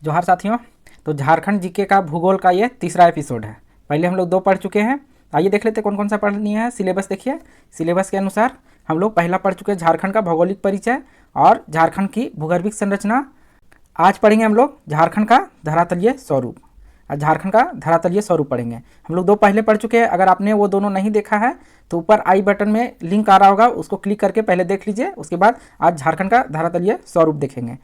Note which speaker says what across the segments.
Speaker 1: जोहार साथियों। तो झारखंड जीके का भूगोल का ये तीसरा एपिसोड है। पहले हम लोग 2 पढ़ चुके हैं। आइए देख लेते हैं कौन कौन सा पढ़ लिए हैं। सिलेबस देखिए, सिलेबस के अनुसार हम लोग पहला पढ़ चुके हैं झारखंड का भौगोलिक परिचय और झारखंड की भूगर्भिक संरचना। आज पढ़ेंगे हम लोग झारखंड का धरातलीय स्वरूप। आज झारखंड का धरातलीय स्वरूप पढ़ेंगे। हम लोग 2 पहले पढ़ चुके हैं। अगर आपने वो दोनों नहीं देखा है तो ऊपर आई बटन में लिंक आ रहा होगा, उसको क्लिक करके पहले देख लीजिए। उसके बाद आज झारखंड का धरातलीय स्वरूप देखेंगे।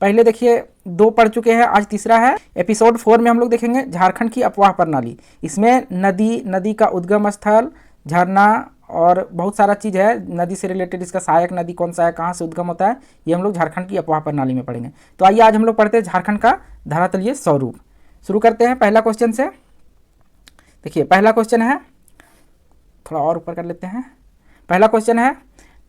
Speaker 1: पहले देखिए 2 पढ़ चुके हैं, आज तीसरा है। एपिसोड 4 में हम लोग देखेंगे झारखंड की अपवाह प्रणाली। इसमें नदी का उद्गम स्थल, झरना और बहुत सारा चीज़ है नदी से रिलेटेड। इसका सहायक नदी कौन सा है, कहाँ से उद्गम होता है, ये हम लोग झारखंड की अपवाह प्रणाली में पढ़ेंगे। तो आइए आज हम लोग पढ़ते हैं झारखंड का धरातलीय स्वरूप। शुरू करते हैं पहला क्वेश्चन से। देखिए पहला क्वेश्चन है, थोड़ा और ऊपर कर लेते हैं। पहला क्वेश्चन है,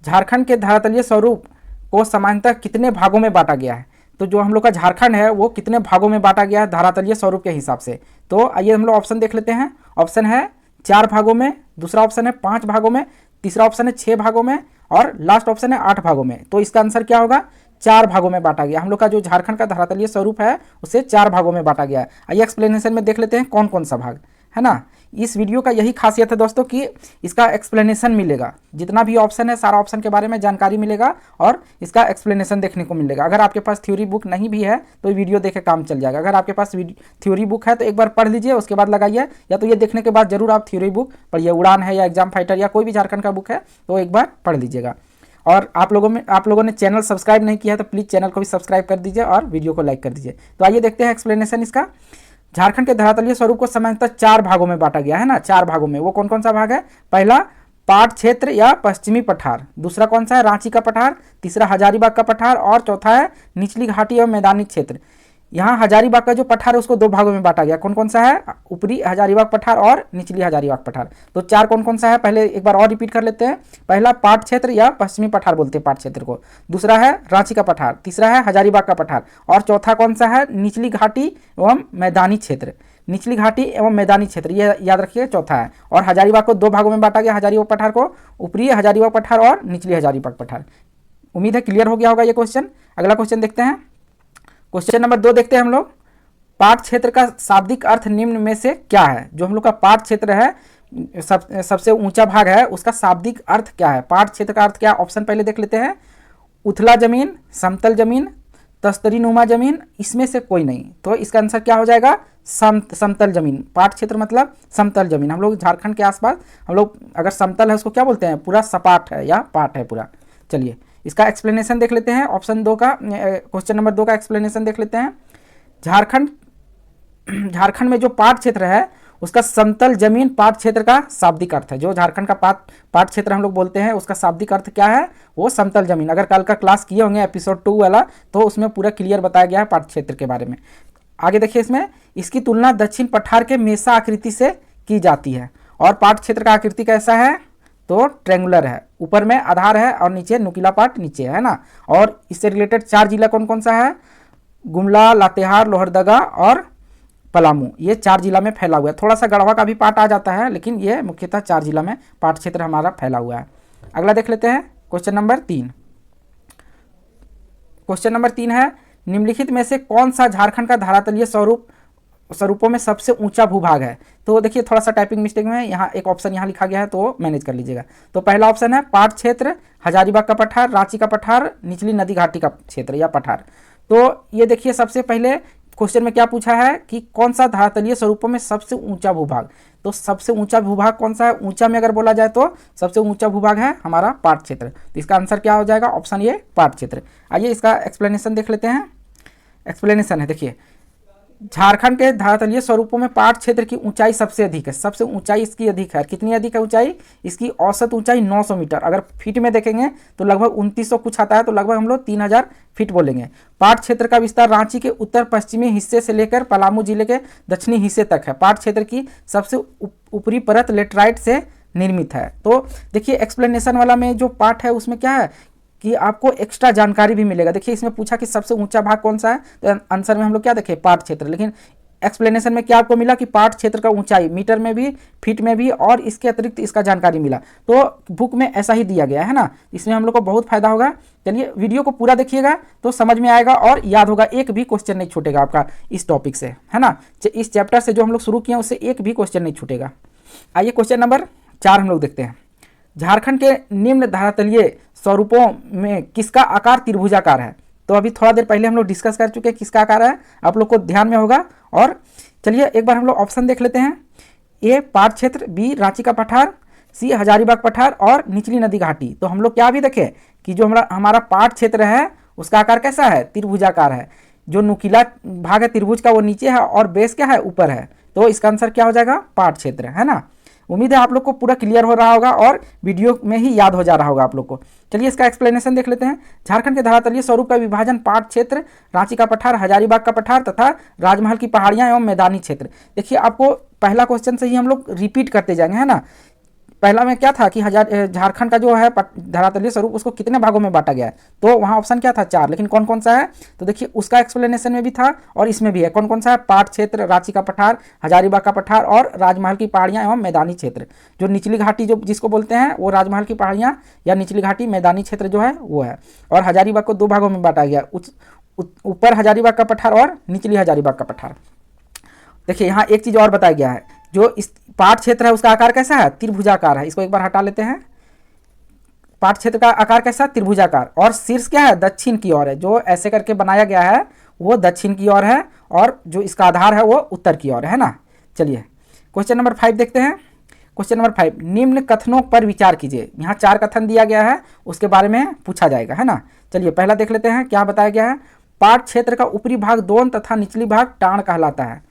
Speaker 1: झारखंड के धरातलीय स्वरूप को सामान्यतः कितने भागों में बांटा गया है। तो जो हम लोग का झारखंड है वो कितने भागों में बांटा गया है धरातलीय स्वरूप के हिसाब से। तो आइए हम लोग ऑप्शन देख लेते हैं। ऑप्शन है 4 भागों में, दूसरा ऑप्शन है 5 भागों में, तीसरा ऑप्शन है 6 भागों में और लास्ट ऑप्शन है 8 भागों में। तो इसका आंसर क्या होगा, 4 भागों में बांटा गया। हम लोग का जो झारखंड का धरातलीय स्वरूप है उसे 4 भागों में बांटा गया है। आइए एक्सप्लेनेशन में देख लेते हैं कौन कौन सा भाग है ना। इस वीडियो का यही खासियत है दोस्तों कि इसका एक्सप्लेनेशन मिलेगा। जितना भी ऑप्शन है सारा ऑप्शन के बारे में जानकारी मिलेगा और इसका एक्सप्लेनेशन देखने को मिलेगा। अगर आपके पास थ्योरी बुक नहीं भी है तो वीडियो देख के काम चल जाएगा। अगर आपके पास थ्योरी बुक है तो एक बार पढ़ लीजिए, उसके बाद लगाइए। या तो ये देखने के बाद जरूर आप थ्योरी बुक पढ़िए, उड़ान है या एग्जाम फाइटर या कोई भी झारखंड का बुक है तो एक बार पढ़ लीजिएगा। और आप लोगों ने चैनल सब्सक्राइब नहीं किया है तो प्लीज़ चैनल को भी सब्सक्राइब कर दीजिए और वीडियो को लाइक कर दीजिए। तो आइए देखते हैं एक्सप्लेनेशन इसका। झारखंड के धरातलीय स्वरूप को सामान्यतः 4 भागों में बांटा गया है ना। 4 भागों में वो कौन कौन सा भाग है। पहला पाट क्षेत्र या पश्चिमी पठार, दूसरा कौन सा है रांची का पठार, तीसरा हजारीबाग का पठार और चौथा है निचली घाटी एवं मैदानी क्षेत्र। यहाँ हजारीबाग का जो पठार है उसको 2 भागों में बांटा गया। कौन कौन सा है, ऊपरी हजारीबाग पठार और निचली हजारीबाग पठार। तो 4 कौन कौन सा है पहले एक बार और रिपीट कर लेते हैं। पहला पाट क्षेत्र या पश्चिमी पठार बोलते हैं पाट क्षेत्र को, दूसरा है रांची का पठार, तीसरा है हजारीबाग का पठार और चौथा कौन सा है निचली घाटी एवं मैदानी क्षेत्र। निचली घाटी एवं मैदानी क्षेत्र ये याद रखिए चौथा है। और हजारीबाग को 2 भागों में बांटा गया, हजारीबाग पठार को ऊपरी हजारीबाग पठार और निचली हजारीबाग पठार। उम्मीद है क्लियर हो गया होगा ये क्वेश्चन। अगला क्वेश्चन देखते हैं। क्वेश्चन नंबर 2 देखते हैं हम लोग। पाट क्षेत्र का शाब्दिक अर्थ निम्न में से क्या है। जो हम लोग का पाट क्षेत्र है सबसे ऊंचा भाग है, उसका शाब्दिक अर्थ क्या है। पाट क्षेत्र का अर्थ क्या है, ऑप्शन पहले देख लेते हैं। उथला जमीन, समतल जमीन, तस्तरी नुमा जमीन, इसमें से कोई नहीं। तो इसका आंसर क्या हो जाएगा, समतल जमीन। पाट क्षेत्र मतलब समतल जमीन। हम लोग झारखंड के आसपास हम लोग अगर समतल है उसको क्या बोलते हैं, पूरा सपाट है या पाट है पूरा। चलिए इसका एक्सप्लेनेशन देख लेते हैं। ऑप्शन 2 का क्वेश्चन नंबर 2 का एक्सप्लेनेशन देख लेते हैं। झारखंड में जो पाट क्षेत्र है उसका समतल जमीन पाट क्षेत्र का शाब्दिक अर्थ है। जो झारखंड का पाट क्षेत्र हम लोग बोलते हैं उसका शाब्दिक अर्थ क्या है, वो समतल जमीन। अगर कल का क्लास किए होंगे एपिसोड 2 वाला तो उसमें पूरा क्लियर बताया गया है पाट क्षेत्र के बारे में। आगे देखिए इसमें, इसकी तुलना दक्षिण पठार के मेसा आकृति से की जाती है। और पाट क्षेत्र का आकृति कैसा है, तो ट्रेंगुलर है, ऊपर में आधार है और नीचे नुकीला पाट नीचे है ना। और इससे रिलेटेड 4 जिला कौन कौन सा है, गुमला, लातेहार, लोहरदगा और पलामू, ये 4 जिला में फैला हुआ है। थोड़ा सा गढ़वा का भी पार्ट आ जाता है लेकिन ये मुख्यतः 4 जिला में पाट क्षेत्र हमारा फैला हुआ है। अगला देख लेते हैं क्वेश्चन नंबर 3। क्वेश्चन नंबर 3 है, निम्नलिखित में से कौन सा झारखंड का धरातलीय स्वरूपों में सबसे ऊंचा भूभाग है। तो देखिए थोड़ा सा टाइपिंग मिस्टेक में यहाँ एक ऑप्शन यहाँ लिखा गया है तो मैनेज कर लीजिएगा। तो पहला ऑप्शन है पाट क्षेत्र, हजारीबाग का पठार, रांची का पठार, निचली नदी घाटी का क्षेत्र या पठार। तो ये देखिए सबसे पहले क्वेश्चन में क्या पूछा है कि कौन सा धरातलीय स्वरूपों में सबसे ऊंचा भूभाग। तो सबसे ऊंचा भूभाग कौन सा है, ऊंचा में अगर बोला जाए तो सबसे ऊंचा भूभाग है हमारा पाट क्षेत्र। तो इसका आंसर क्या हो जाएगा, ऑप्शन ए पाट क्षेत्र। आइए इसका एक्सप्लेनेशन देख लेते हैं। एक्सप्लेनेशन है देखिए, झारखंड के धरातलीय स्वरूपों में पाट क्षेत्र की ऊंचाई सबसे अधिक है। सबसे ऊंचाई इसकी अधिक है। कितनी अधिक है ऊंचाई, इसकी औसत ऊंचाई 900 मीटर। अगर फीट में देखेंगे तो लगभग 2900 कुछ आता है, तो लगभग हम लोग 3000 फीट बोलेंगे। पाट क्षेत्र का विस्तार रांची के उत्तर पश्चिमी हिस्से से लेकर पलामू जिले के दक्षिणी हिस्से तक है। पाट क्षेत्र की सबसे ऊपरी परत लेटराइट से निर्मित है। तो देखिए एक्सप्लेनेशन वाला में जो पार्ट है उसमें क्या है कि आपको एक्स्ट्रा जानकारी भी मिलेगा। देखिए इसमें पूछा कि सबसे ऊंचा भाग कौन सा है, तो आंसर में हम लोग क्या देखें, पाट क्षेत्र। लेकिन एक्सप्लेनेशन में क्या आपको मिला कि पाठ क्षेत्र का ऊंचाई मीटर में भी, फीट में भी, और इसके अतिरिक्त इसका जानकारी मिला। तो बुक में ऐसा ही दिया गया है ना, इसमें हम लोग को बहुत फायदा होगा। चलिए वीडियो को पूरा देखिएगा तो समझ में आएगा और याद होगा, एक भी क्वेश्चन नहीं छूटेगा आपका इस टॉपिक से, है ना। इस चैप्टर से जो हम लोग शुरू किए उससे एक भी क्वेश्चन नहीं छूटेगा। आइए क्वेश्चन नंबर 4 हम लोग देखते हैं। झारखंड के निम्न धरातलीय स्वरूपों में किसका आकार त्रिभुजाकार है? तो अभी थोड़ा देर पहले हम लोग डिस्कस कर चुके हैं किसका आकार है, आप लोग को ध्यान में होगा। और चलिए एक बार हम लोग ऑप्शन देख लेते हैं। ए पाट क्षेत्र, बी रांची का पठार, सी हजारीबाग पठार और निचली नदी घाटी। तो हम लोग क्या भी देखें कि जो हमारा पाट क्षेत्र है उसका आकार कैसा है? त्रिभुजाकार है। जो नुकीला भाग है त्रिभुज का वो नीचे है और बेस क्या है? ऊपर है। तो इसका आंसर क्या हो जाएगा? पाट क्षेत्र, है ना। उम्मीद है आप लोग को पूरा क्लियर हो रहा होगा और वीडियो में ही याद हो जा रहा होगा आप लोग को। चलिए इसका एक्सप्लेनेशन देख लेते हैं। झारखंड के धरातलीय स्वरूप का विभाजन पाट क्षेत्र, रांची का पठार, हजारीबाग का पठार तथा राजमहल की पहाड़ियां एवं मैदानी क्षेत्र। देखिए आपको पहला क्वेश्चन से ही हम लोग रिपीट करते जाएंगे, है ना। पहला में क्या था कि झारखंड का जो है धरातलीय स्वरूप उसको कितने भागों में बांटा गया है? तो वहाँ ऑप्शन क्या था? 4। लेकिन कौन कौन सा है? तो देखिए उसका एक्सप्लेनेशन में भी था और इसमें भी है। कौन कौन सा है? पाट क्षेत्र, रांची का पठार, हजारीबाग का पठार और राजमहल की पहाड़ियाँ एवं मैदानी क्षेत्र। जो निचली घाटी जो जिसको बोलते हैं वो राजमहल की पहाड़ियाँ या निचली घाटी, मैदानी क्षेत्र जो है वो है। और हजारीबाग को 2 भागों में बांटा गया, ऊपर हजारीबाग का पठार और निचली हजारीबाग का पठार। देखिए यहाँ एक चीज़ और बताया गया है, जो इस पाट क्षेत्र है उसका आकार कैसा है? त्रिभुजाकार है। इसको एक बार हटा लेते हैं। पाट क्षेत्र का आकार कैसा? त्रिभुजाकार। और शीर्ष क्या है? दक्षिण की ओर है। जो ऐसे करके बनाया गया है वो दक्षिण की ओर है और जो इसका आधार है वो उत्तर की ओर है ना। चलिए क्वेश्चन नंबर 5 देखते हैं। क्वेश्चन नंबर 5, निम्न कथनों पर विचार कीजिए। यहाँ 4 कथन दिया गया है, उसके बारे में पूछा जाएगा, है ना। चलिए पहला देख लेते हैं क्या बताया गया है। पाट क्षेत्र का ऊपरी भाग दोन तथा निचली भाग टाण कहलाता है।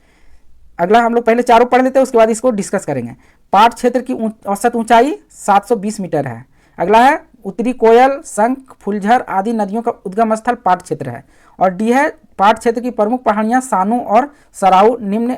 Speaker 1: अगला हम लोग पहले चारों पढ़ लेते हैं, उसके बाद इसको डिस्कस करेंगे। पाट क्षेत्र की औसत ऊंचाई 720 मीटर है। अगला है उत्तरी कोयल, शंख, फुलझर आदि नदियों का उद्गम स्थल पाट क्षेत्र है। और डी है पाट क्षेत्र की प्रमुख पहाड़ियाँ सानू और सराऊ। निम्न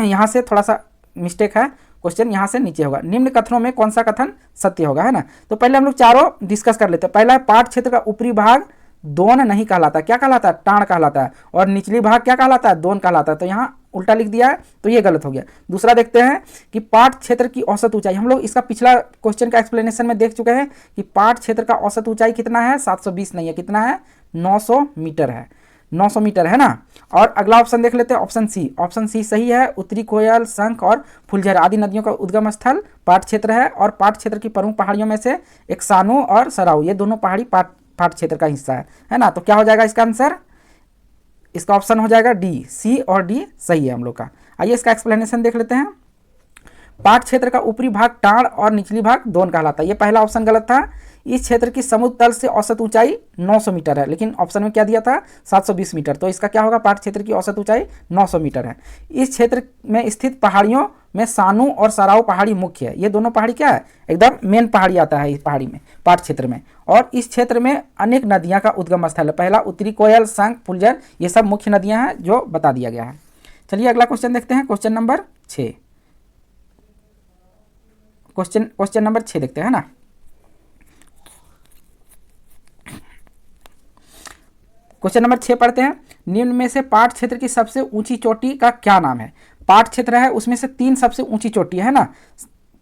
Speaker 1: यहाँ से थोड़ा सा मिस्टेक है, क्वेश्चन यहाँ से नीचे होगा। निम्न कथनों में कौन सा कथन सत्य होगा, है ना। तो पहले हम लोग चारों डिस्कस कर लेते हैं। पहला है पाट क्षेत्र का ऊपरी भाग दोन नहीं कहलाता, क्या कहलाता है? टाण कहलाता है। और निचली भाग क्या कहलाता है? दोन कहलाता है। तो यहाँ उल्टा लिख दिया है तो ये गलत हो गया। दूसरा देखते हैं कि पाट क्षेत्र की औसत ऊंचाई। हम लोग इसका पिछला क्वेश्चन का एक्सप्लेनेशन में देख चुके हैं कि पाट क्षेत्र का औसत ऊंचाई कितना है? 720 नहीं है, कितना है? 900 मीटर है। 900 मीटर है ना। और अगला ऑप्शन देख लेते हैं, ऑप्शन सी। ऑप्शन सी सही है। उत्तरी कोयल, शंख और फुलझर आदि नदियों का उद्गम स्थल पाट क्षेत्र है। और पाट क्षेत्र की प्रमुख पहाड़ियों में से एक सानू और सराऊ, ये दोनों पहाड़ी पाट क्षेत्र का हिस्सा है ना। तो क्या हो जाएगा इसका आंसर? इसका ऑप्शन हो जाएगा डी। सी और डी सही है हम लोग का। आइए इसका एक्सप्लेनेशन देख लेते हैं। पाट क्षेत्र का ऊपरी भाग टाण और निचली भाग दोन कहलाता है। ये पहला ऑप्शन गलत था। इस क्षेत्र की समुद्र तल से औसत ऊंचाई 900 मीटर है, लेकिन ऑप्शन में क्या दिया था? 720 मीटर। तो इसका क्या होगा? पाट क्षेत्र की औसत ऊंचाई 900 मीटर है। इस क्षेत्र में स्थित पहाड़ियों में सानू और सराऊ पहाड़ी मुख्य है। ये दोनों पहाड़ी क्या है? एकदम मेन पहाड़ी आता है इस पहाड़ी में, पाट क्षेत्र में। और इस क्षेत्र में अनेक नदियाँ का उद्गम स्थल है। पहला उत्तरी कोयल, शंख, फुलझर, ये सब मुख्य नदियाँ हैं जो बता दिया गया है। चलिए अगला क्वेश्चन देखते हैं, क्वेश्चन नंबर 6। क्वेश्चन नंबर 6 देखते हैं ना। क्वेश्चन नंबर 6 पढ़ते हैं। निम्न में से पाट क्षेत्र की सबसे ऊंची चोटी का क्या नाम है? पाट क्षेत्र है उसमें से 3 सबसे ऊंची चोटी है ना।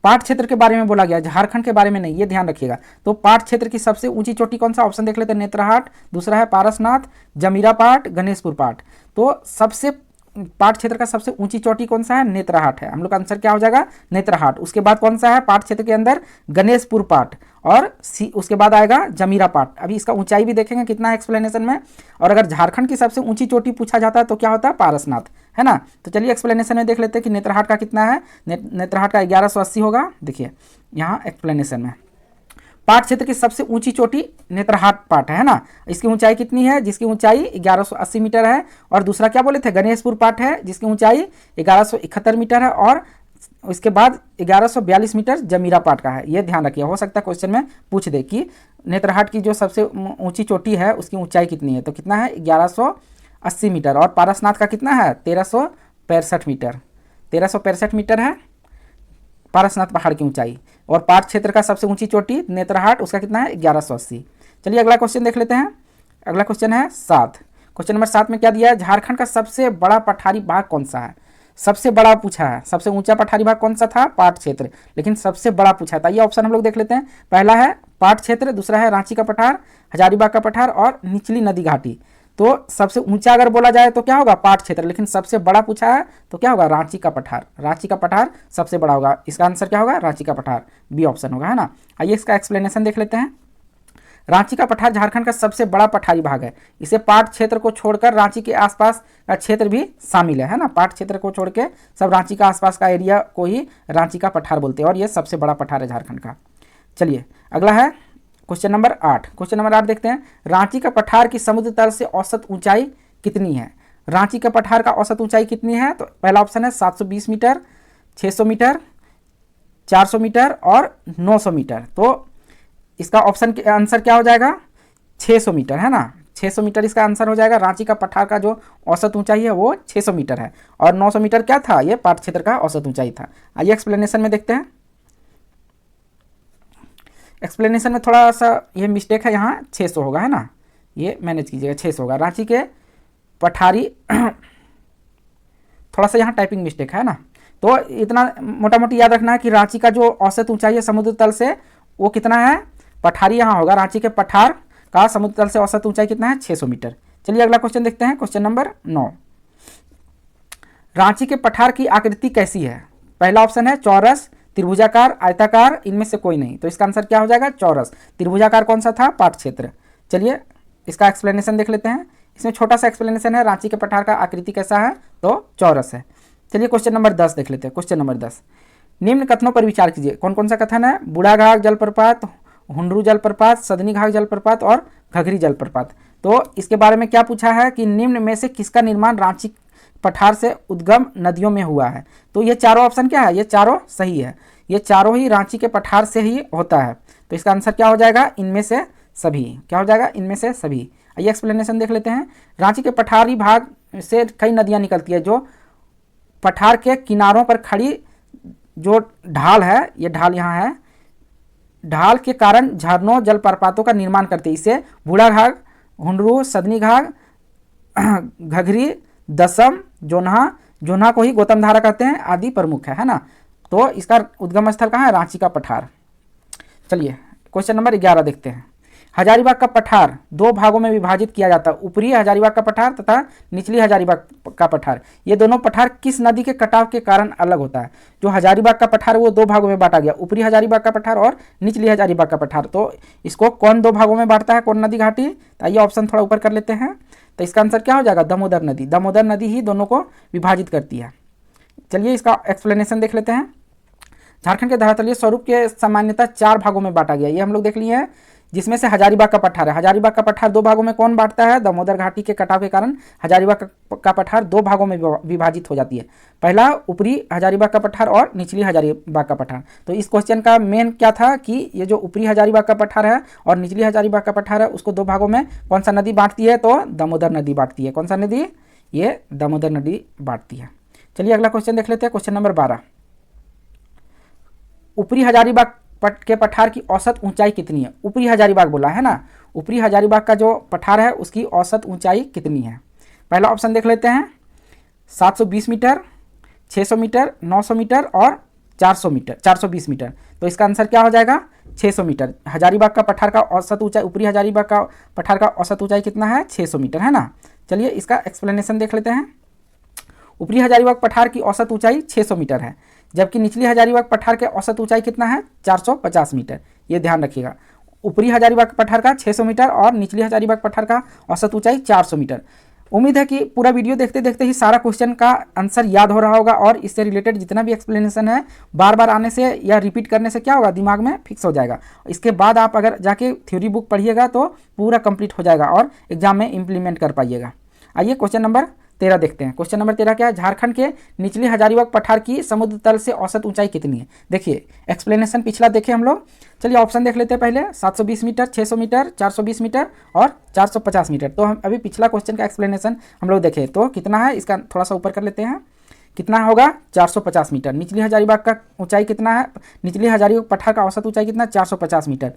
Speaker 1: पाट क्षेत्र के बारे में बोला गया, झारखंड के बारे में नहीं, ये ध्यान रखिएगा। तो पाट क्षेत्र की सबसे ऊंची चोटी कौन सा? ऑप्शन देख लेते हैं। नेत्रहाट, दूसरा है पारसनाथ, जमीरा पाट, गणेशपुर पाट। तो सबसे पाट क्षेत्र का सबसे ऊंची चोटी कौन सा है? नेत्रहाट है। हम लोग का आंसर क्या हो जाएगा? नेत्रहाट। उसके बाद कौन सा है पाट क्षेत्र के अंदर? गणेशपुर पाट। और उसके बाद आएगा जमीरा पाट। अभी इसका ऊंचाई भी देखेंगे कितना है एक्सप्लेनेशन में। और अगर झारखंड की सबसे ऊंची चोटी पूछा जाता है तो क्या होता है? पारसनाथ, है ना। तो चलिए एक्सप्लेनेशन में देख लेते हैं कि नेत्रहाट का कितना है। नेत्रहाट का 1180 होगा। देखिए यहाँ एक्सप्लेनेशन में पाट क्षेत्र की सबसे ऊंची चोटी नेत्रहाट पाट है ना। इसकी ऊंचाई कितनी है? जिसकी ऊंचाई 1180 मीटर है। और दूसरा क्या बोले थे? गणेशपुर पाट है जिसकी ऊंचाई 1171 मीटर है। और इसके बाद 1142 मीटर जमीरा पाट का है। ये ध्यान रखिए, हो सकता है क्वेश्चन में पूछ दे कि नेत्रहाट की जो सबसे ऊंची चोटी है उसकी ऊंचाई कितनी है। तो कितना है? 1180 मीटर। और पारसनाथ का कितना है? 1365 मीटर। 1365 मीटर है पारसनाथ पहाड़ की ऊंचाई। और पाट क्षेत्र का सबसे ऊंची चोटी नेत्रहाट, उसका कितना है? 1180। चलिए अगला क्वेश्चन देख लेते हैं। अगला क्वेश्चन है 7। क्वेश्चन नंबर 7 में क्या दिया है, झारखंड का सबसे बड़ा पठारी भाग कौन सा है। सबसे बड़ा पूछा है, सबसे ऊंचा पठारी भाग कौन सा था, पाट क्षेत्र, लेकिन सबसे बड़ा पूछा था। ये ऑप्शन हम लोग देख लेते हैं। पहला है पाट क्षेत्र, दूसरा है रांची का पठार, हजारीबाग का पठार और निचली नदी घाटी। तो सबसे ऊंचा अगर बोला जाए तो क्या होगा, पाट क्षेत्र, लेकिन सबसे बड़ा पूछा है तो क्या होगा, रांची का पठार। रांची का पठार सबसे बड़ा होगा, इसका आंसर क्या होगा, रांची का पठार, बी ऑप्शन होगा, है ना। आइए इसका एक्सप्लेनेशन देख लेते हैं। रांची का पठार झारखंड का सबसे बड़ा पठारी भाग है। इसे पाट क्षेत्र को छोड़कर रांची के आसपास का क्षेत्र भी शामिल है ना। पाट क्षेत्र को छोड़ के सब रांची का आसपास का एरिया को ही रांची का पठार बोलते हैं और ये सबसे बड़ा पठार है झारखंड का। चलिए अगला है क्वेश्चन नंबर 8। क्वेश्चन नंबर 8 देखते हैं, रांची का पठार की समुद्र तल से औसत ऊंचाई कितनी है। रांची का पठार का औसत ऊंचाई कितनी है, तो पहला ऑप्शन है 720 मीटर, 600 मीटर, 400 मीटर और 900 मीटर। तो इसका ऑप्शन के आंसर क्या हो जाएगा, 600 मीटर, है ना। 600 मीटर इसका आंसर हो जाएगा। रांची का पठार का जो औसत ऊंचाई है वो 600 मीटर है और 900 मीटर क्या था, ये पाट क्षेत्र का औसत ऊंचाई था। आइए एक्सप्लेनेशन में देखते हैं। एक्सप्लेनेशन में थोड़ा सा ये मिस्टेक है, यहाँ 600 होगा, है ना, ये मैनेज कीजिएगा, 600 होगा। रांची के पठारी थोड़ा सा यहाँ टाइपिंग मिस्टेक है ना। तो इतना मोटा मोटी याद रखना है कि रांची का जो औसत ऊंचाई है समुद्र तल से वो कितना है, पठारी यहाँ होगा, रांची के पठार का समुद्र तल से औसत ऊंचाई कितना है, 600 मीटर। चलिए अगला क्वेश्चन देखते हैं। क्वेश्चन नंबर 9, रांची के पठार की आकृति कैसी है। पहला ऑप्शन है चौरस, त्रिभुजाकार, आयताकार, इनमें से कोई नहीं। तो इसका आंसर क्या हो जाएगा, चौरस। त्रिभुजाकार कौन सा था, पाट क्षेत्र। चलिए इसका एक्सप्लेनेशन देख लेते हैं। इसमें छोटा सा एक्सप्लेनेशन है, रांची के पठार का आकृति कैसा है, तो चौरस है। चलिए क्वेश्चन नंबर 10 देख लेते हैं। क्वेश्चन नंबर 10, निम्न कथनों पर विचार कीजिए। कौन कौन सा कथन है, बूढ़ाघाघ जलप्रपात, हुंडरू जलप्रपात, सदनी घाघ जलप्रपात और घघरी जलप्रपात। तो इसके बारे में क्या पूछा है कि निम्न में से किसका निर्माण रांची पठार से उद्गम नदियों में हुआ है। तो ये चारों ऑप्शन क्या है, ये चारों सही है, ये चारों ही रांची के पठार से ही होता है। तो इसका आंसर क्या हो जाएगा, इनमें से सभी। क्या हो जाएगा, इनमें से सभी। आइए एक्सप्लेनेशन देख लेते हैं। रांची के पठारी भाग से कई नदियाँ निकलती है जो पठार के किनारों पर खड़ी जो ढाल है, ये ढाल यहाँ है, ढाल के कारण झरनों जलप्रपातों का निर्माण करती है। इसे बूढ़ाघाघ, हुंडरू, सदनी घाघ, घघरी, दसम, जोन्हा, जोन्हा को ही गौतम धारा कहते हैं, आदि प्रमुख है ना। तो इसका उद्गम स्थल कहाँ है, रांची का पठार। चलिए क्वेश्चन नंबर 11 देखते हैं। हजारीबाग का पठार दो भागों में विभाजित किया जाता है, ऊपरी हजारीबाग का पठार तथा निचली हजारीबाग का पठार। ये दोनों पठार किस नदी के कटाव के कारण अलग होता है। जो हजारीबाग का पठार वो दो भागों में बांटा गया, ऊपरी हजारीबाग का पठार और निचली हजारीबाग का पठार। तो इसको कौन दो भागों में बांटता है, कौन नदी घाटी। तो ये ऑप्शन थोड़ा ऊपर कर लेते हैं। तो इसका आंसर क्या हो जाएगा, दामोदर नदी। दामोदर नदी ही दोनों को विभाजित करती है। चलिए इसका एक्सप्लेनेशन देख लेते हैं। झारखंड के धरातलीय स्वरूप के सामान्यतः 4 भागों में बांटा गया, ये हम लोग देख लिए हैं, जिसमें से हजारीबाग का पठार है। हजारीबाग का पठार दो भागों में कौन बांटता है, दामोदर घाटी के कटाव के कारण हजारीबाग का पठार दो भागों में विभाजित हो जाती है। पहला ऊपरी हजारीबाग का पठार और निचली हजारीबाग का पठार। तो इस क्वेश्चन का मेन क्या था कि ये जो ऊपरी हजारीबाग का पठार है और निचली हजारीबाग का पठार है उसको दो भागों में कौन सा नदी बांटती है, तो दामोदर नदी बांटती है। कौन सा नदी, ये दामोदर नदी बांटती है। चलिए अगला क्वेश्चन देख लेते हैं। क्वेश्चन नंबर 12, ऊपरी हजारीबाग के पठार की औसत ऊंचाई कितनी है। ऊपरी हजारीबाग बोला है ना, ऊपरी हजारीबाग का जो पठार है उसकी औसत ऊंचाई कितनी है। पहला ऑप्शन देख लेते हैं, 720 मीटर, 600 मीटर, 900 मीटर और 400 मीटर, 420 मीटर। तो इसका आंसर क्या हो जाएगा, 600 मीटर। हजारीबाग का पठार का औसत ऊंचाई, ऊपरी हजारीबाग का पठार का औसत ऊंचाई कितना है, 600 मीटर, है ना। चलिए इसका एक्सप्लेनेशन देख लेते हैं। ऊपरी हजारीबाग पठार की औसत ऊंचाई 600 मीटर है, जबकि निचली हजारीबाग पठार के औसत ऊंचाई कितना है, 450 मीटर। ये ध्यान रखिएगा, ऊपरी हजारीबाग पठार का 600 मीटर और निचली हजारीबाग पठार का औसत ऊंचाई 400 मीटर। उम्मीद है कि पूरा वीडियो देखते देखते ही सारा क्वेश्चन का आंसर याद हो रहा होगा और इससे रिलेटेड जितना भी एक्सप्लेनेशन है बार बार आने से या रिपीट करने से क्या होगा, दिमाग में फिक्स हो जाएगा। इसके बाद आप अगर जाके थ्योरी बुक पढ़िएगा तो पूरा कंप्लीट हो जाएगा और एग्जाम में इम्प्लीमेंट कर पाइएगा। आइए क्वेश्चन नंबर 13 देखते हैं। क्वेश्चन नंबर 13 क्या है, झारखंड के निचली हजारीबाग पठार की समुद्र तल से औसत ऊंचाई कितनी है। देखिए एक्सप्लेनेशन पिछला देखे हम लोग। चलिए ऑप्शन देख लेते हैं पहले, 720 मीटर, 600 मीटर, 420 मीटर और 450 मीटर। तो हम अभी पिछला क्वेश्चन का एक्सप्लेनेशन हम लोग देखे तो कितना है, इसका थोड़ा सा ऊपर कर लेते हैं। कितना होगा, 450 मीटर। निचली हजारीबाग का ऊंचाई कितना है, निचली हजारीबाग पठार का औसत ऊंचाई कितना, 450 मीटर।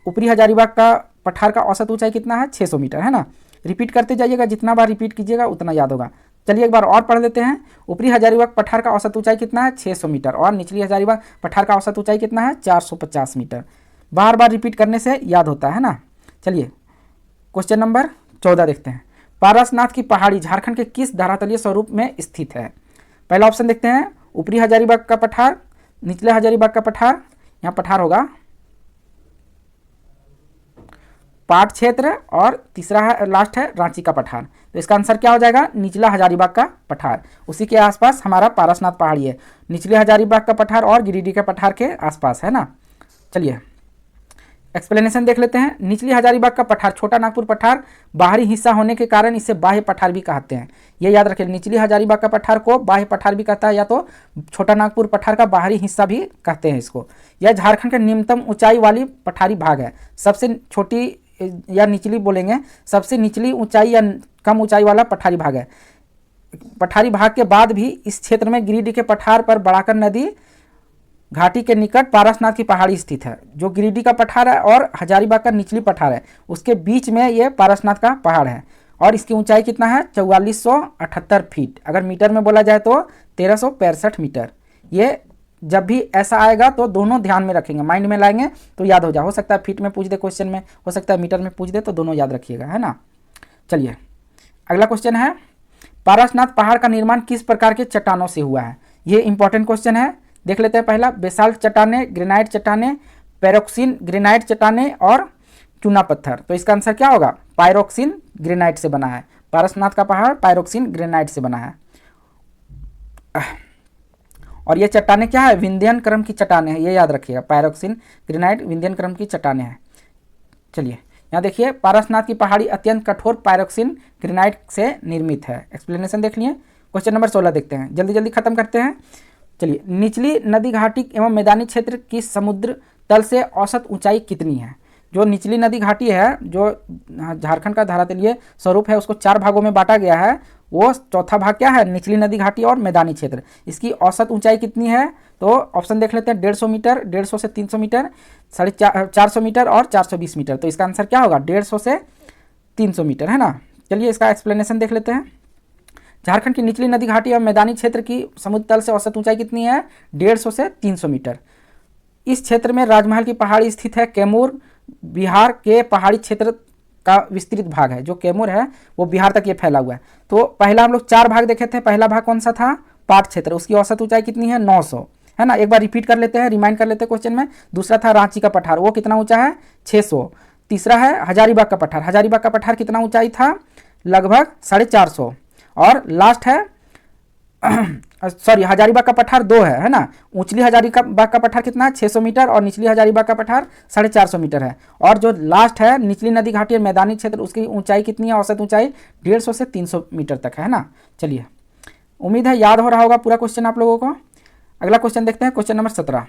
Speaker 1: ऊपरी हजारीबाग का पठार का औसत ऊंचाई कितना है, 600 मीटर, है ना। रिपीट करते जाइएगा, जितना बार रिपीट कीजिएगा उतना याद होगा। चलिए एक बार और पढ़ लेते हैं। ऊपरी हजारीबाग पठार का औसत ऊंचाई कितना है? 600 मीटर। और निचली हजारीबाग पठार का औसत ऊंचाई कितना है? 450 मीटर। बार बार रिपीट करने से याद होता है ना। चलिए क्वेश्चन नंबर 14 देखते हैं। पारसनाथ की पहाड़ी झारखंड के किस धरातलीय स्वरूप में स्थित है? पहला ऑप्शन देखते हैं, ऊपरी हजारीबाग का पठार, निचले हजारीबाग का पठार, यहाँ पठार होगा पाट क्षेत्र, और तीसरा है लास्ट है रांची का पठार। तो इसका आंसर क्या हो जाएगा? निचला हजारीबाग का पठार। उसी के आसपास हमारा पारसनाथ पहाड़ी है, निचले हजारीबाग का पठार और गिरिडीह के पठार के आसपास है ना। चलिए एक्सप्लेनेशन देख लेते हैं। निचली हजारीबाग का पठार, छोटा नागपुर पठार बाहरी हिस्सा होने के कारण इसे बाह्य पठार भी कहते हैं। ये याद रखें, निचली हजारीबाग का पठार को बाह्य पठार भी कहता है, या तो छोटा नागपुर पठार का बाहरी हिस्सा भी कहते हैं इसको। यह झारखंड के निम्नतम ऊंचाई वाली पठारी भाग है। सबसे छोटी या निचली बोलेंगे, सबसे निचली ऊंचाई या कम ऊंचाई वाला पठारी भाग है। पठारी भाग के बाद भी इस क्षेत्र में गिरिडीह के पठार पर बड़ाकर नदी घाटी के निकट पारसनाथ की पहाड़ी स्थित है। जो गिरिडीह का पठार है और हजारीबाग का निचली पठार है, उसके बीच में ये पारसनाथ का पहाड़ है। और इसकी ऊंचाई कितना है? 4478 फीट। अगर मीटर में बोला जाए तो 1365 मीटर। ये जब भी ऐसा आएगा तो दोनों ध्यान में रखेंगे, माइंड में लाएंगे तो याद हो जाए। हो सकता है फीट में पूछ दे क्वेश्चन में, हो सकता है मीटर में पूछ दे, तो दोनों याद रखिएगा, है ना। चलिए अगला क्वेश्चन है, पारसनाथ पहाड़ का निर्माण किस प्रकार के चट्टानों से हुआ है? ये इंपॉर्टेंट क्वेश्चन है, देख लेते हैं। पहला, बेसाल्ट चट्टाने, ग्रेनाइट चट्टाने, पैरोक्सिन ग्रेनाइट चट्टाने और चूना पत्थर। तो इसका आंसर क्या होगा? पायरोक्सिन ग्रेनाइट से बना है। पारसनाथ का पहाड़ पायरोक्सिन ग्रेनाइट से बना है। और ये चट्टाने क्या है? विंध्यन क्रम की चट्टाने हैं, ये याद रखिएगा। पायरोक्सिन ग्रेनाइट विंध्यन क्रम की चट्टाने हैं। चलिए यहाँ देखिए, पारसनाथ की पहाड़ी अत्यंत कठोर पायरोक्सिन ग्रेनाइट से निर्मित है। एक्सप्लेनेशन देख लिए। क्वेश्चन नंबर 16 देखते हैं, जल्दी जल्दी खत्म करते हैं। चलिए, निचली नदी घाटी एवं मैदानी क्षेत्र की समुद्र तल से औसत ऊंचाई कितनी है? जो निचली नदी घाटी है, जो झारखंड का धरातलीय स्वरूप है, उसको 4 भागों में बांटा गया है। वो चौथा भाग क्या है? निचली नदी घाटी और मैदानी क्षेत्र। इसकी औसत ऊंचाई कितनी है? तो ऑप्शन देख लेते हैं, 150 मीटर, 150 से 300 मीटर, 450 मीटर और 420 मीटर। तो इसका आंसर क्या होगा? 150 से 300 मीटर, है ना। चलिए इसका एक्सप्लेनेशन देख लेते हैं। झारखंड की निचली नदी घाटी और मैदानी क्षेत्र की समुद्र तल से औसत ऊंचाई कितनी है? 150 से 300 मीटर। इस क्षेत्र में राजमहल की पहाड़ी स्थित है। कैमूर बिहार के पहाड़ी क्षेत्र का विस्तृत भाग है। जो कैमूर है वो बिहार तक ये फैला हुआ है। तो पहला हम लोग 4 भाग देखे थे। पहला भाग कौन सा था? पाट क्षेत्र, उसकी औसत ऊंचाई कितनी है? 900, है ना। एक बार रिपीट कर लेते हैं, रिमाइंड कर लेते हैं क्वेश्चन में। दूसरा था रांची का पठार, वो कितना ऊंचा है? 600। तीसरा है हजारीबाग का पठार, हजारीबाग का पठार कितना ऊंचाई था? लगभग 450। और लास्ट है सॉरी, हजारीबाग का पठार 2 है ना। ऊंचली हजारीबाग का पठार कितना है? 600 मीटर, और निचली हजारीबाग का पठार 450 मीटर है। और जो लास्ट है निचली नदी घाटी और मैदानी क्षेत्र, उसकी ऊंचाई कितनी है? औसत ऊंचाई 150 से 300 मीटर तक है ना। चलिए, उम्मीद है याद हो रहा होगा पूरा क्वेश्चन आप लोगों को। अगला क्वेश्चन देखते हैं, क्वेश्चन नंबर 17।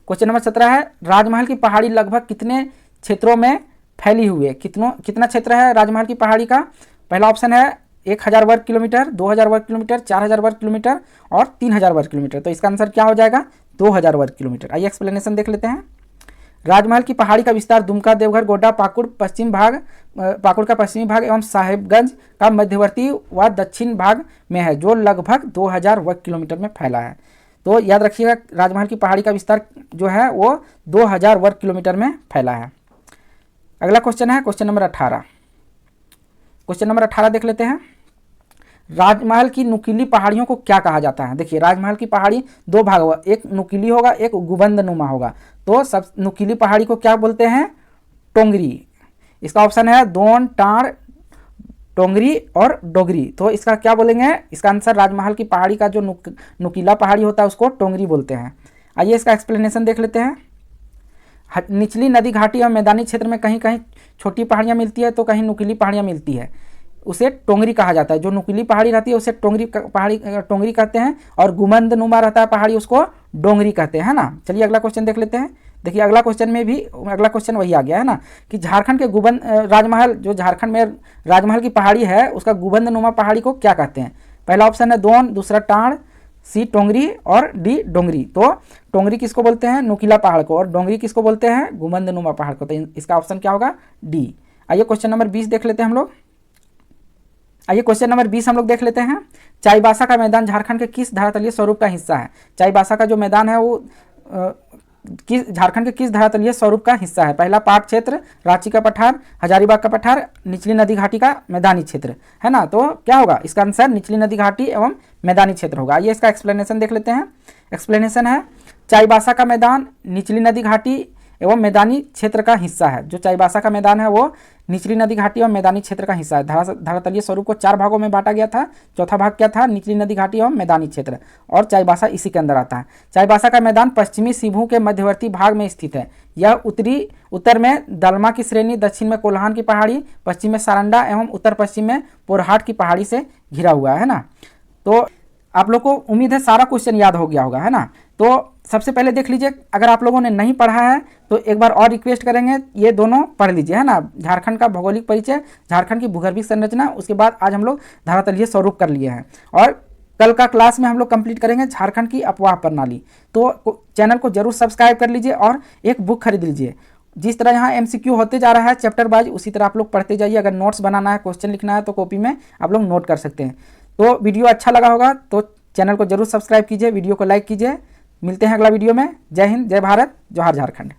Speaker 1: क्वेश्चन नंबर 17 है, राजमहल की पहाड़ी लगभग कितने क्षेत्रों में फैली हुई है? कितना क्षेत्र है राजमहल की पहाड़ी का? पहला ऑप्शन है 1000 वर्ग किलोमीटर, 2000 वर्ग किलोमीटर, 4000 वर्ग किलोमीटर और 3000 वर्ग किलोमीटर। तो इसका आंसर क्या हो जाएगा? 2000 वर्ग किलोमीटर। आइए एक्सप्लेनेशन देख लेते हैं। राजमहल की पहाड़ी का विस्तार दुमका, देवघर, गोड्डा, पाकुड़ का पश्चिमी भाग एवं साहेबगंज का मध्यवर्ती व दक्षिण भाग में है, जो लगभग 2000 वर्ग किलोमीटर में फैला है। तो याद रखिएगा, राजमहल की पहाड़ी का विस्तार जो है वो 2000 वर्ग किलोमीटर में फैला है। अगला क्वेश्चन है क्वेश्चन नंबर 18। क्वेश्चन नंबर 18 देख लेते हैं। राजमहल की नुकीली पहाड़ियों को क्या कहा जाता है? देखिए, राजमहल की पहाड़ी 2 भाग होगा, एक नुकीली होगा, एक गुबंदनुमा होगा। तो सब नुकीली पहाड़ी को क्या बोलते हैं? टोंगरी। इसका ऑप्शन है दोन, टाण, टोंगरी और डोगरी। तो इसका क्या बोलेंगे? इसका आंसर, राजमहल की पहाड़ी का जो नुकीला पहाड़ी होता है उसको टोंगरी बोलते हैं। आइए इसका एक्सप्लेनेशन देख लेते हैं। निचली नदी घाटी और मैदानी क्षेत्र में कहीं कहीं छोटी पहाड़ियाँ मिलती है, तो कहीं नुकीली पहाड़ियाँ मिलती है, उसे टोंगरी कहा जाता है। जो नुकीली पहाड़ी रहती है उसे टोंगरी कहते हैं, और गुंबदनुमा रहता है पहाड़ी, उसको डोंगरी कहते हैं, ना। चलिए अगला क्वेश्चन देख लेते हैं। देखिए अगला क्वेश्चन वही आ गया है ना, कि झारखंड के राजमहल, जो झारखंड में राजमहल की पहाड़ी है उसका गुंबदनुमा पहाड़ी को क्या कहते हैं? पहला ऑप्शन है दोन, दूसरा टाण, सी टोंगरी और डी डोंगरी। तो टोंगरी किसको बोलते हैं? नुकीला पहाड़ को, और डोंगरी किसको बोलते हैं? गुंबदनुमा पहाड़ को। तो इसका ऑप्शन क्या होगा? डी। आइए क्वेश्चन नंबर 20 देख लेते हैं हम लोग। आइए क्वेश्चन नंबर 20 हम लोग देख लेते हैं। चाईबासा का मैदान झारखंड के किस धरातलीय स्वरूप का हिस्सा है? चाईबासा का जो मैदान है वो किस झारखंड के किस धरातलीय स्वरूप का हिस्सा है? पहला पाक क्षेत्र, रांची का पठार, हजारीबाग का पठार, निचली नदी घाटी का मैदानी क्षेत्र, है ना। तो क्या होगा इसका आंसर? निचली नदी घाटी एवं मैदानी क्षेत्र होगा। आइए इसका एक्सप्लेनेशन देख लेते हैं। एक्सप्लेनेशन है, चाईबासा का मैदान निचली नदी घाटी एवं मैदानी क्षेत्र का हिस्सा है। जो चाईबासा का मैदान है वो निचली नदी घाटी और मैदानी क्षेत्र का हिस्सा है। धरातलीय स्वरूप को 4 भागों में बांटा गया था। चौथा भाग क्या था? निचली नदी घाटी एवं मैदानी क्षेत्र, और चाईबासा इसी के अंदर आता है। चाईबासा का मैदान पश्चिमी सिभू के मध्यवर्ती भाग में स्थित है। यह उत्तर में दलमा की श्रेणी, दक्षिण में कोल्हान की पहाड़ी, पश्चिम में सारंडा एवं उत्तर पश्चिम में पोरहाट की पहाड़ी से घिरा हुआ है ना। तो आप लोग को उम्मीद है सारा क्वेश्चन याद हो गया होगा, है ना। तो सबसे पहले देख लीजिए, अगर आप लोगों ने नहीं पढ़ा है तो एक बार और रिक्वेस्ट करेंगे, ये दोनों पढ़ लीजिए, है ना। झारखंड का भौगोलिक परिचय, झारखंड की भूगर्भिक संरचना, उसके बाद आज हम लोग धरातलीय स्वरूप कर लिए हैं, और कल का क्लास में हम लोग कंप्लीट करेंगे झारखंड की अपवाह प्रणाली। तो चैनल को जरूर सब्सक्राइब कर लीजिए और एक बुक खरीद लीजिए। जिस तरह यहाँ MCQ होते जा रहा है चैप्टर वाइज, उसी तरह आप लोग पढ़ते जाइए। अगर नोट्स बनाना है, क्वेश्चन लिखना है, तो कॉपी में आप लोग नोट कर सकते हैं। तो वीडियो अच्छा लगा होगा तो चैनल को जरूर सब्सक्राइब कीजिए, वीडियो को लाइक कीजिए। मिलते हैं अगला वीडियो में। जय हिंद, जय भारत, जोहार झारखंड।